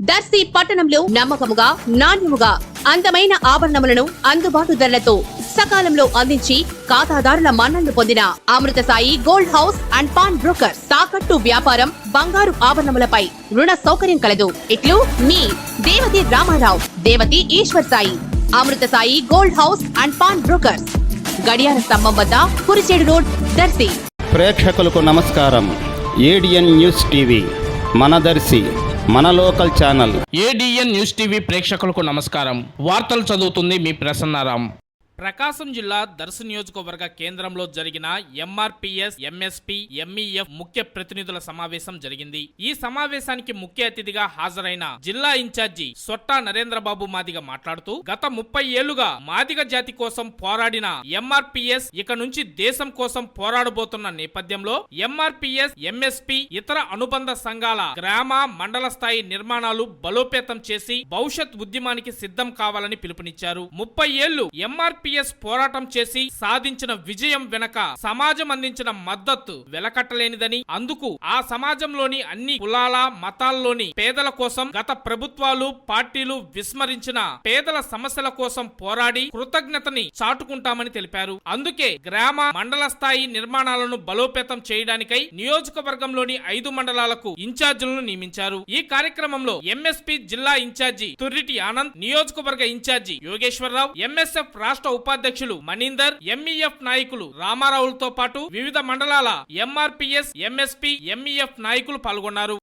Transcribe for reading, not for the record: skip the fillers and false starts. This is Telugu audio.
దర్శి పట్టణంలో నమ్మకముగా నాణ్యముగా అందమైన ఆభరణములను అందుబాటు ధరలతో సకాలంలో అందించి ఖాతాదారుల మన్ననలు పొందిన Amrutha Sai gold house and pawn broker. తాకట్టు వ్యాపారం, బంగారు ఆభరణములపై రుణ సౌకర్యం కలదు. ఇట్లు మీ Devathi Ramarao, Devathi Eshwar Sai. Amrutha Sai gold house and pawn brokers, గడియార స్తంభం వద్ద కురిచేడు రోడ్, దర్శి. ప్రేక్షకులకు నమస్కారం. ఏడిఎన్ న్యూస్ టీవీ మన దర్శి, మన local channel. ADN news TV ప్రేక్షకులకు నమస్కారం. వార్తలు చదువుతుంది మీ ప్రసన్నారాం. ప్రకాశం జిల్లా దర్శి నియోజకవర్గ కేంద్రంలో జరిగిన ఎంఆర్పీఎస్, ఎంఎస్పీ, ఎంఈఎఫ్ ముఖ్య ప్రతినిధుల సమావేశం జరిగింది. ఈ సమావేశానికి ముఖ్య అతిథిగా హాజరైన జిల్లా ఇన్ఛార్జి సొట్టా నరేంద్రబాబు మాదిగ మాట్లాడుతూ, గత 30 ఏళ్లుగా మాదిగ జాతి కోసం పోరాడిన ఎంఆర్పీఎస్ ఇక నుంచి దేశం కోసం పోరాడబోతున్న నేపథ్యంలో ఎంఆర్పీఎస్, ఎంఎస్పీ, ఇతర అనుబంధ సంఘాల గ్రామ, మండల స్థాయి నిర్మాణాలు బలోపేతం చేసి భవిష్యత్ ఉద్యమానికి సిద్ధం కావాలని పిలుపునిచ్చారు. 30 ఏళ్లు ఎంఆర్పీఎస్ పోరాటం చేసి సాధించిన విజయం వెనక సమాజం అందించిన మద్దతు వెలకట్టలేనిదని, అందుకు ఆ సమాజంలోని అన్ని కులాల, మతాల్లోని పేదల కోసం గత ప్రభుత్వాలు, పార్టీలు విస్మరించిన పేదల సమస్యల కోసం పోరాడి కృతజ్ఞతని చాటుకుంటామని తెలిపారు. అందుకే గ్రామ, మండల స్థాయి నిర్మాణాలను బలోపేతం చేయడానికై నియోజకవర్గంలోని 5 మండలాలకు ఇన్ఛార్జీలను నియమించారు. ఈ కార్యక్రమంలో ఎంఎస్పీ జిల్లా ఇన్ఛార్జి తుర్రిటి ఆనంద్, నియోజకవర్గ ఇన్ఛార్జి యోగేశ్వరరావు, ఎంఎస్ఎఫ్ రాష్ట్ర ఉపాధ్యక్షులు మణీందర్, ఎంఈఎఫ్ నాయకులు రామారావులతో పాటు వివిధ మండలాల ఎంఆర్పీఎస్, ఎంఎస్పీ, ఎంఈఎఫ్ నాయకులు పాల్గొన్నారు.